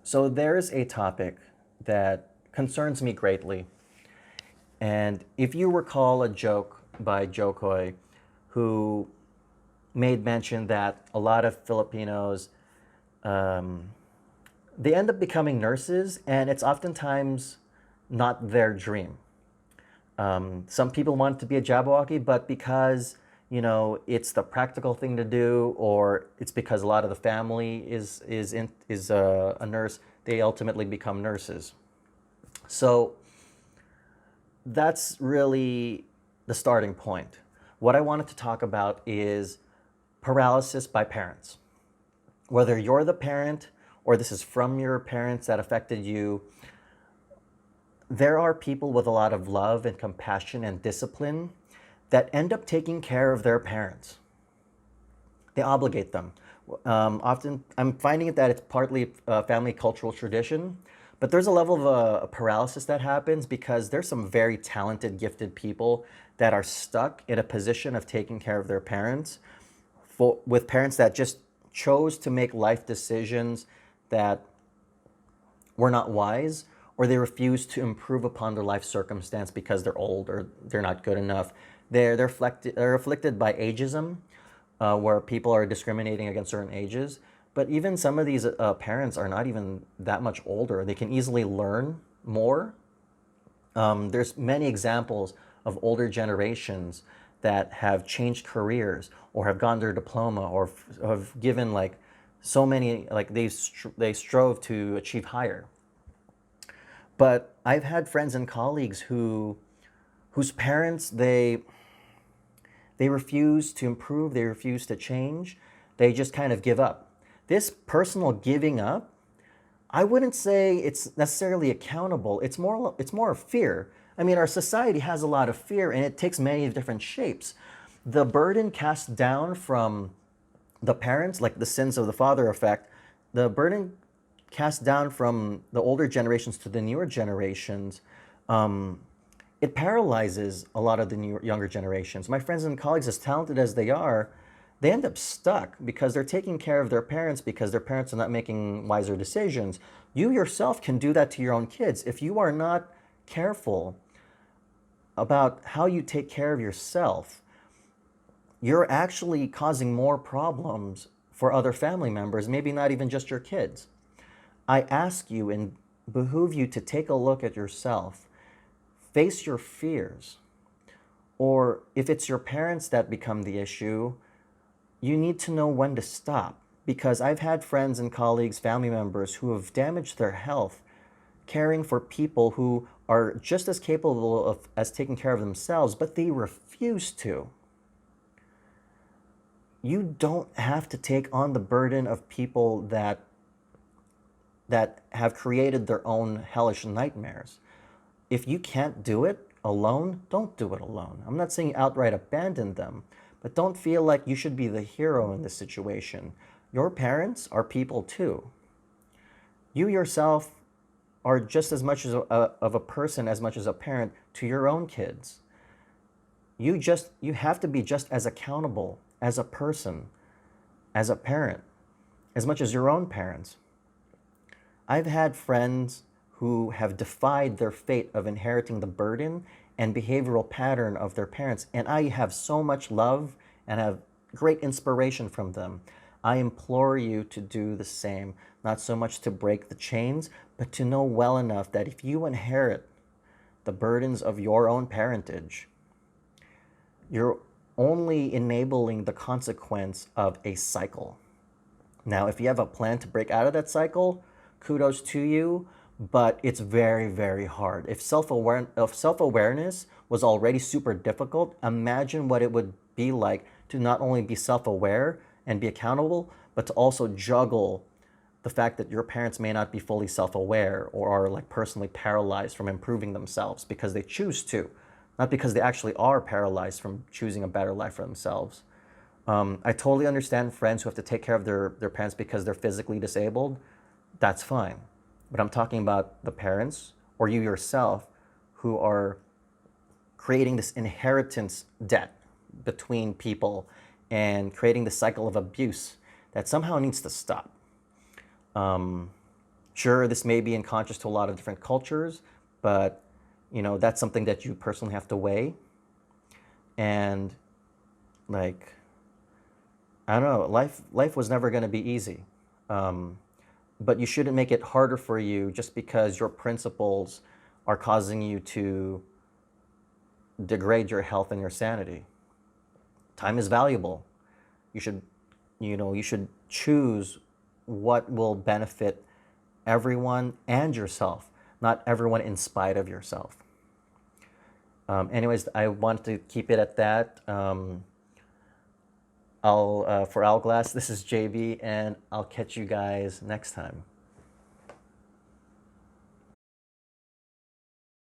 So there's a topic that concerns me greatly. And if you recall a joke by Joe Coy, who made mention that a lot of Filipinos, um, they end up becoming nurses, and it's oftentimes not their dream. Some people want to be a Jabberwocky, but because it's the practical thing to do, or it's because a lot of the family is a nurse, they ultimately become nurses. So that's really the starting point. What I wanted to talk about is paralysis by parents. Whether you're the parent or this is from your parents that affected you, there are people with a lot of love and compassion and discipline that end up taking care of their parents. They obligate them. Often, I'm finding that it's partly a family cultural tradition, but there's a level of a paralysis that happens because there's some very talented, gifted people that are stuck in a position of taking care of their parents with parents that just chose to make life decisions that were not wise, or they refuse to improve upon their life circumstance because they're old or they're not good enough. They're afflicted by ageism, where people are discriminating against certain ages. But even some of these parents are not even that much older. They can easily learn more. There's many examples of older generations that have changed careers or have gotten their diploma or have given like so many, like they strove to achieve higher. But I've had friends and colleagues whose parents, they refuse to improve, they refuse to change, they just kind of give up. This personal giving up, I wouldn't say it's necessarily accountable. It's more of fear. I mean, our society has a lot of fear, and it takes many different shapes. The burden cast down from the parents, like the sins of the father effect, the burden cast down from the older generations to the newer generations, it paralyzes a lot of the younger generations. My friends and colleagues, as talented as they are, they end up stuck because they're taking care of their parents because their parents are not making wiser decisions. You yourself can do that to your own kids. If you are not careful about how you take care of yourself, you're actually causing more problems for other family members, maybe not even just your kids. I ask you and behoove you to take a look at yourself, face your fears, or if it's your parents that become the issue, you need to know when to stop. Because I've had friends and colleagues, family members who have damaged their health caring for people who are just as capable of as taking care of themselves, but they refuse to. You don't have to take on the burden of people that have created their own hellish nightmares. If you can't do it alone, don't do it alone. I'm not saying outright abandon them, but don't feel like you should be the hero in this situation. Your parents are people too. You yourself are just as much of a person as much as a parent to your own kids. You have to be just as accountable as a person, as a parent, as much as your own parents. I've had friends who have defied their fate of inheriting the burden and behavioral pattern of their parents, and I have so much love and have great inspiration from them. I implore you to do the same, not so much to break the chains, but to know well enough that if you inherit the burdens of your own parentage, you're only enabling the consequence of a cycle. Now, if you have a plan to break out of that cycle, kudos to you, but it's very, very hard. If self-awareness was already super difficult, imagine what it would be like to not only be self-aware and be accountable, but to also juggle the fact that your parents may not be fully self-aware or are like personally paralyzed from improving themselves because they choose to, not because they actually are paralyzed from choosing a better life for themselves. I totally understand friends who have to take care of their parents because they're physically disabled. That's fine. But I'm talking about the parents or you yourself who are creating this inheritance debt between people and creating the cycle of abuse that somehow needs to stop. Sure, this may be unconscious to a lot of different cultures, but that's something that you personally have to weigh. And like, I don't know, life was never going to be easy. But you shouldn't make it harder for you just because your principles are causing you to degrade your health and your sanity. Time is valuable. You should, you should choose what will benefit everyone and yourself, not everyone in spite of yourself. Anyways, I want to keep it at that. For Hourglass, this is JB, and I'll catch you guys next time.